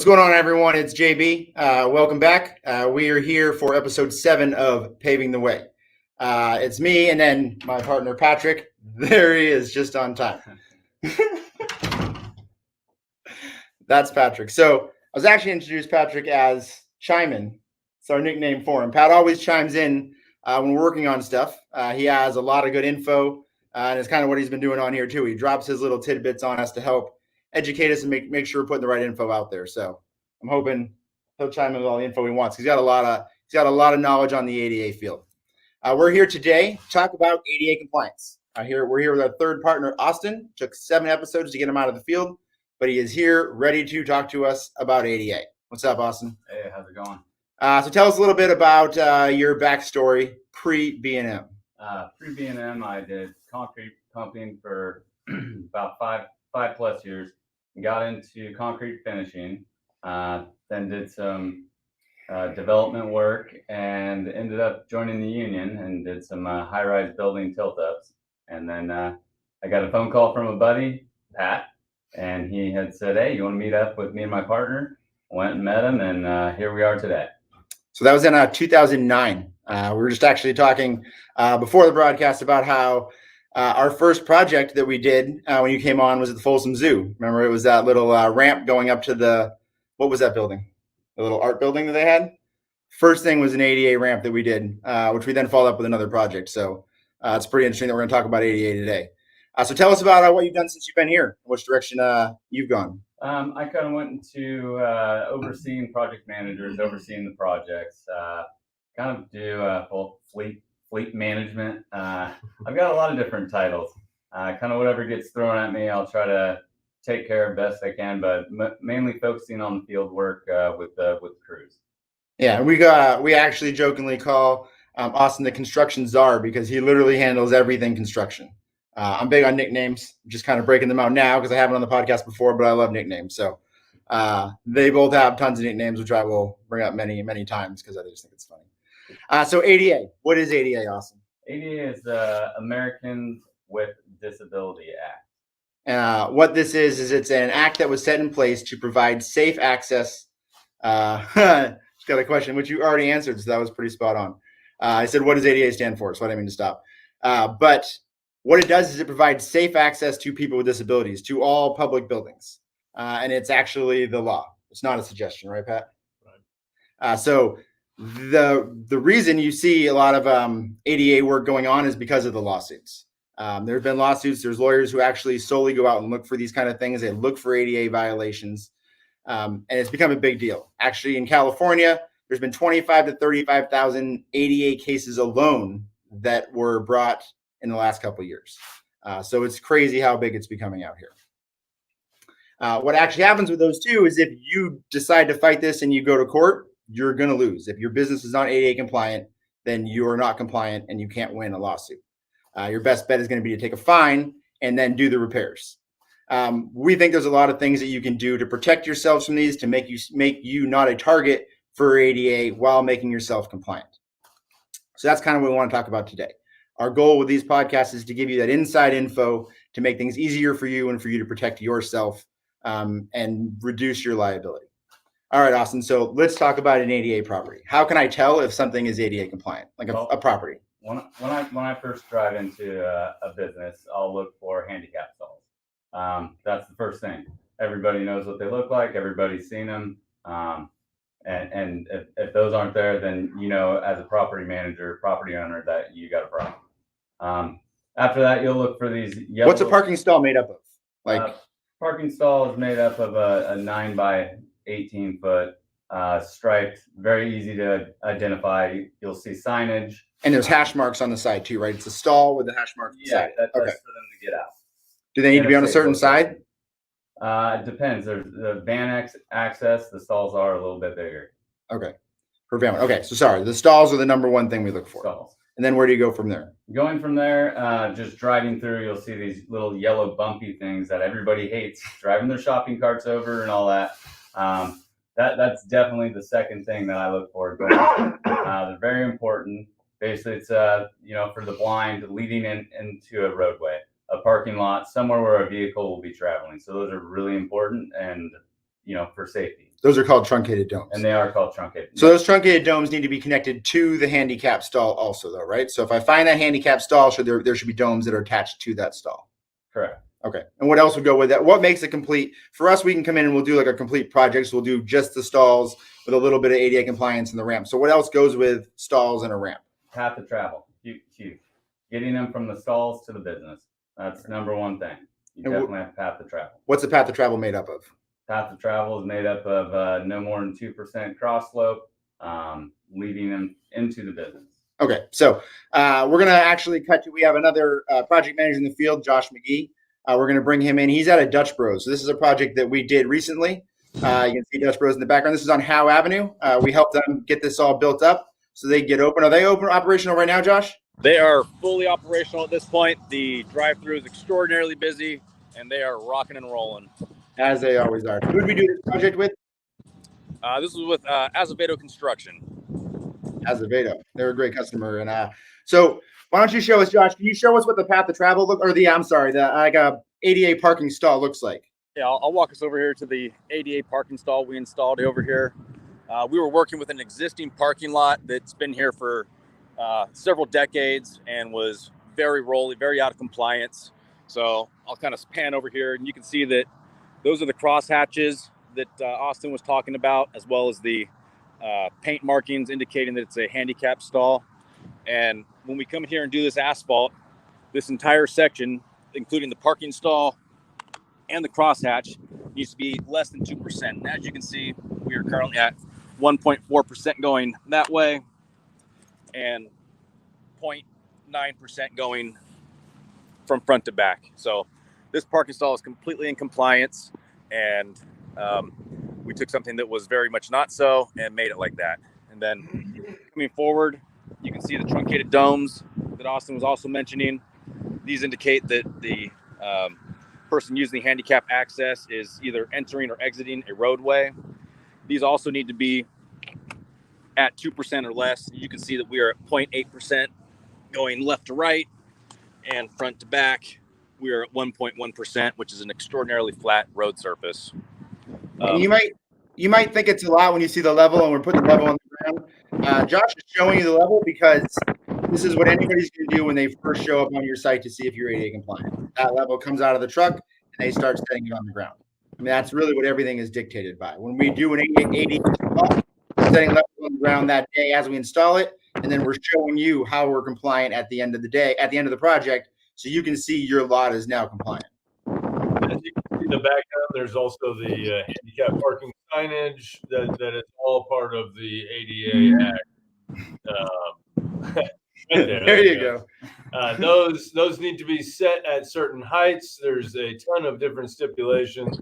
What's going on, everyone? It's JB. Welcome back. We are here for episode 7 of Paving the Way. It's me and then my partner, Patrick. There he is, just on time. That's Patrick. So I was actually introduced Patrick as Chimin. It's our nickname for him. Pat always chimes in when we're working on stuff. He has a lot of good info, and it's kind of what he's been doing on here too. He drops his little tidbits on us to help educate us and make sure we're putting the right info out there. So I'm hoping he'll chime in with all the info he wants. He's got a lot of knowledge on the ADA field. We're here today to talk about ADA compliance. We're here with our third partner, Austin. Took 7 episodes to get him out of the field, but he is here ready to talk to us about ADA. What's up, Austin? Hey, how's it going? So tell us a little bit about your backstory pre-B&M. Pre-B&M, I did concrete pumping for about five plus years. Got into concrete finishing, then did some development work and ended up joining the union and did some high-rise building tilt-ups. And then I got a phone call from a buddy, Pat, and he had said, hey, you want to meet up with me and my partner? Went and met him, and here we are today. So that was in 2009. We were just actually talking before the broadcast about how our first project that we did when you came on was at the Folsom Zoo. Remember, it was that little ramp going up to what was that building? The little art building that they had? First thing was an ADA ramp that we did, which we then followed up with another project. So it's pretty interesting that we're going to talk about ADA today. So tell us about what you've done since you've been here, which direction you've gone. I kind of went into overseeing project managers, overseeing the projects, kind of do full fleet management. I've got a lot of different titles. Kind of whatever gets thrown at me, I'll try to take care of best I can, but mainly focusing on the field work with crews. Yeah, we actually jokingly call Austin the construction czar because he literally handles everything construction. I'm big on nicknames, just kind of breaking them out now because I haven't on the podcast before, but I love nicknames. So they both have tons of nicknames, which I will bring up many, many times because I just think it's funny. So ADA, what is ADA, Austin? ADA is the Americans with Disability Act. What this is it's an act that was set in place to provide safe access. Just got a question, which you already answered, so that was pretty spot on. I said, what does ADA stand for? So I didn't mean to stop. But what it does is it provides safe access to people with disabilities to all public buildings. And it's actually the law. It's not a suggestion, right, Pat? Right. So the reason you see a lot of ADA work going on is because of the lawsuits. There have been lawsuits. There's lawyers who actually solely go out and look for these kind of things. They look for ADA violations. And it's become a big deal. Actually, in California, there's been 25 to 35,000 ADA cases alone that were brought in the last couple of years. So it's crazy how big it's becoming out here. What actually happens with those two is if you decide to fight this and you go to court, you're going to lose. If your business is not ADA compliant, then you are not compliant and you can't win a lawsuit. Your best bet is going to be to take a fine and then do the repairs. We think there's a lot of things that you can do to protect yourselves from these, to make you not a target for ADA while making yourself compliant. So that's kind of what we want to talk about today. Our goal with these podcasts is to give you that inside info to make things easier for you and for you to protect yourself and reduce your liability. All right, Austin. So let's talk about an ADA property. How can I tell if something is ADA compliant, like a property? When I first drive into a business, I'll look for handicap stalls. That's the first thing. Everybody knows what they look like. Everybody's seen them. And if those aren't there, then you know, as a property manager, property owner, that you got a problem. After that, you'll look for these yellow. What's a parking stall made up of? Parking stall is made up of a 9 by 18 foot striped, very easy to identify. You'll see signage. And there's hash marks on the side too, right? It's a stall with the hash marks on the side. That's for them to get out. Do they need to be on a certain side? It depends. There's the van access. The stalls are a little bit bigger. Okay. Per van. Okay. So sorry, the stalls are the number one thing we look for. Stalls. And then where do you go from there? Going from there, just driving through, you'll see these little yellow bumpy things that everybody hates, driving their shopping carts over and all that. That's definitely the second thing that I look for. They're very important. Basically, it's for the blind, leading into a roadway, a parking lot, somewhere where a vehicle will be traveling. So those are really important and for safety. Those are called truncated domes. And they are called truncated. So those truncated domes need to be connected to the handicap stall also, though, right? So if I find that handicap stall, there should be domes that are attached to that stall. Correct. Okay. And what else would go with that? What makes it complete? For us, we can come in and we'll do like a complete project. So we'll do just the stalls with a little bit of ADA compliance and the ramp. So what else goes with stalls and a ramp? Path of travel. Huge. Getting them from the stalls to the business. That's number one thing. You definitely have path of travel. What's the path of travel made up of? Path of travel is made up of no more than 2% cross slope, leading them into the business. Okay, so we're going to actually cut to, we have another project manager in the field, Josh McGee. We're going to bring him in. He's out of Dutch Bros. So this is a project that we did recently. You can see Dutch Bros in the background. This is on Howe Avenue. We helped them get this all built up so they get open. Are they open, operational right now, Josh? They are fully operational at this point. The drive-through is extraordinarily busy, and they are rocking and rolling. As they always are. Who did we do this project with? This was with Azevedo Construction. Azevedo. They're a great customer. And so why don't you show us, Josh, can you show us what the path of travel look, or the ADA parking stall looks like? Yeah, I'll walk us over here to the ADA parking stall we installed over here. We were working with an existing parking lot that's been here for several decades and was very rolly, very out of compliance. So I'll kind of pan over here and you can see that those are the cross hatches that Austin was talking about, as well as the paint markings indicating that it's a handicap stall. And when we come here and do this asphalt, this entire section, including the parking stall and the crosshatch, needs to be less than 2%. And as you can see, we are currently at 1.4% going that way and 0.9% going from front to back. So this parking stall is completely in compliance, and we took something that was very much not so and made it like that. And then coming forward, you can see the truncated domes that Austin was also mentioning. These indicate that the person using the handicap access is either entering or exiting a roadway. These also need to be at 2% or less. You can see that we are at 0.8% going left to right, and front to back, we are at 1.1%, which is an extraordinarily flat road surface. And you might think it's a lot when you see the level, and we're putting the level on the ground. Josh is showing you the level because this is what anybody's going to do when they first show up on your site to see if you're ADA compliant. That level comes out of the truck, and they start setting it on the ground. I mean, that's really what everything is dictated by. When we do an ADA install, we're setting level on the ground that day as we install it, and then we're showing you how we're compliant at the end of the day, at the end of the project, so you can see your lot is now compliant. As you can see in the background, there's also the handicap parking signage that is all part of the ADA Act. There you go. Those need to be set at certain heights. There's a ton of different stipulations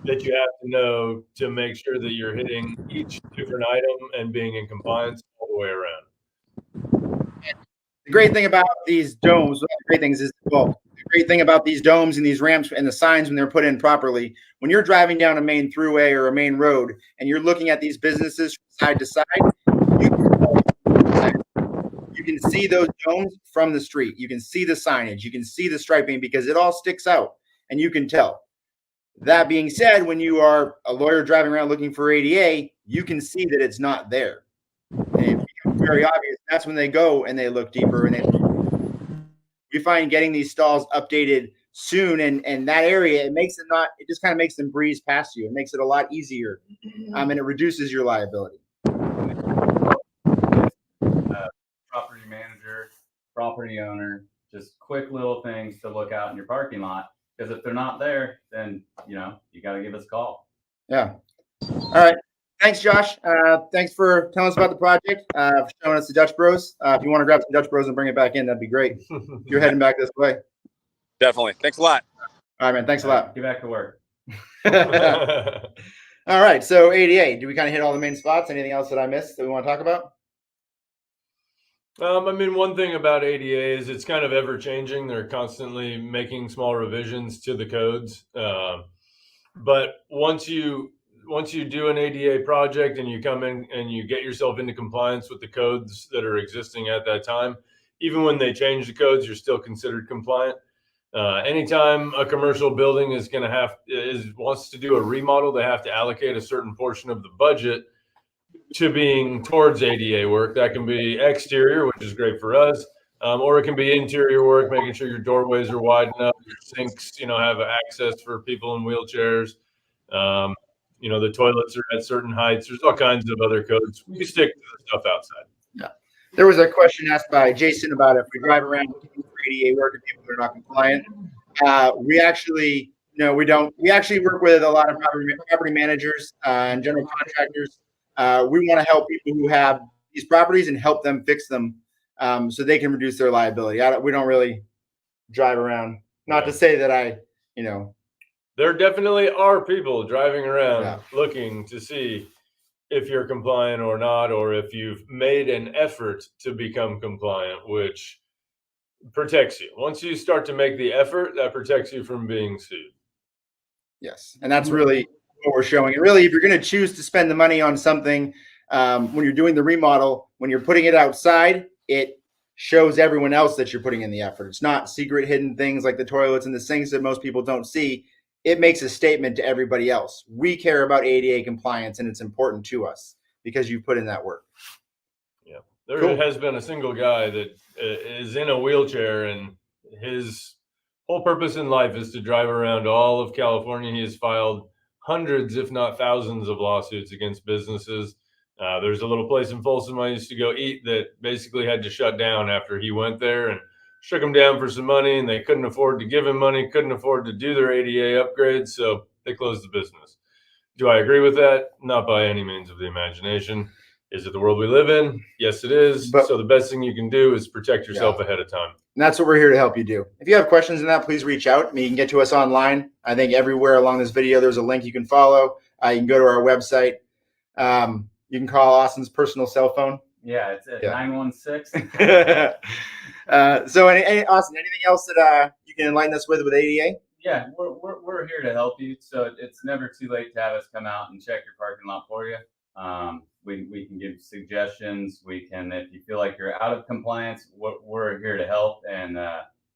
that you have to know to make sure that you're hitting each different item and being in compliance all the way around. The great thing about these domes, the great thing about these domes and these ramps and the signs when they're put in properly, when you're driving down a main throughway or a main road and you're looking at these businesses from side to side, you can see those domes from the street. You can see the signage. You can see the striping because it all sticks out and you can tell. That being said, when you are a lawyer driving around looking for ADA, you can see that it's not there. And it becomes very obvious. That's when they go and they look deeper, and you find getting these stalls updated soon and that area, it just kind of makes them breeze past you. It makes it a lot easier, and it reduces your liability. Property manager, property owner, just quick little things to look out in your parking lot. Because if they're not there, then you got to give us a call. Yeah. All right. Thanks, Josh. Thanks for telling us about the project, for showing us the Dutch Bros. If you want to grab some Dutch Bros and bring it back in, that'd be great. You're heading back this way. Definitely. Thanks a lot. All right, man. Thanks a lot. Get back to work. All right. So ADA, do we kind of hit all the main spots? Anything else that I missed that we want to talk about? I mean, one thing about ADA is it's kind of ever changing. They're constantly making small revisions to the codes. But once you do an ADA project and you come in and you get yourself into compliance with the codes that are existing at that time, even when they change the codes, you're still considered compliant. Anytime a commercial building wants to do a remodel, they have to allocate a certain portion of the budget to being towards ADA work. That can be exterior, which is great for us, or it can be interior work, making sure your doorways are wide enough, your sinks, have access for people in wheelchairs. The toilets are at certain heights. There's all kinds of other codes. We stick to the stuff outside. Yeah. There was a question asked by Jason about if we drive around looking for ADA work and people that are not compliant. We actually, we don't. We actually work with a lot of property managers and general contractors. We want to help people who have these properties and help them fix them so they can reduce their liability. We don't really drive around. Not to say that there definitely are people driving around Yeah. looking to see if you're compliant or not, or if you've made an effort to become compliant, which protects you. Once you start to make the effort, that protects you from being sued. Yes. And that's really what we're showing. And really, if you're going to choose to spend the money on something, when you're doing the remodel, when you're putting it outside, it shows everyone else that you're putting in the effort. It's not secret hidden things like the toilets and the sinks that most people don't see. It makes a statement to everybody else. We care about ADA compliance, and it's important to us because you put in that work. Yeah. There Cool. has been a single guy that is in a wheelchair, and his whole purpose in life is to drive around all of California. He has filed hundreds, if not thousands, of lawsuits against businesses. There's a little place in Folsom I used to go eat that basically had to shut down after he went there and shook him down for some money, and they couldn't afford to give him money, couldn't afford to do their ADA upgrades, so they closed the business. Do I agree with that? Not by any means of the imagination. Is it the world we live in? Yes, it is. But- so the best thing you can do is protect yourself ahead of time. And that's what we're here to help you do. If you have questions on that, please reach out. I mean, you can get to us online. I think everywhere along this video, there's a link you can follow. You can go to our website. You can call Austin's personal cell phone. Yeah, it's at Yeah. 916. So, Austin, anything else that you can enlighten us with ADA? Yeah, we're here to help you. So it's never too late to have us come out and check your parking lot for you. We can give suggestions. We can, if you feel like you're out of compliance, we're here to help and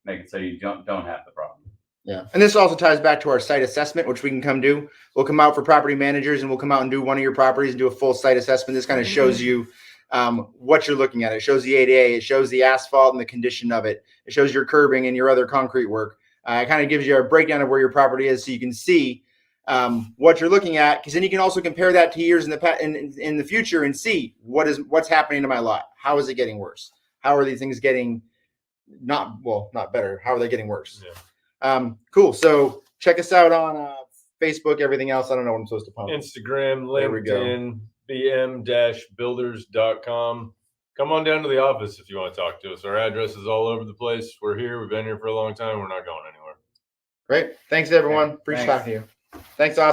make it so you don't have the problem. Yeah. And this also ties back to our site assessment, which we can come do. We'll come out for property managers and we'll come out and do one of your properties and do a full site assessment. This kind of shows you what you're looking at. It shows the ADA, it shows the asphalt and the condition of it. It shows your curbing and your other concrete work. It kind of gives you a breakdown of where your property is so you can see what you're looking at, because then you can also compare that to years in the future and see what's happening to my lot. How is it getting worse? How are these things getting not better? How are they getting worse? Yeah. Cool. So check us out on Facebook, everything else. I don't know what I'm supposed to pump. Instagram, There we go. LinkedIn, bm-builders.com. Come on down to the office if you want to talk to us. Our address is all over the place. We're here. We've been here for a long time. We're not going anywhere. Great. Thanks, everyone. Appreciate Thanks. talking to you. Thanks, Austin.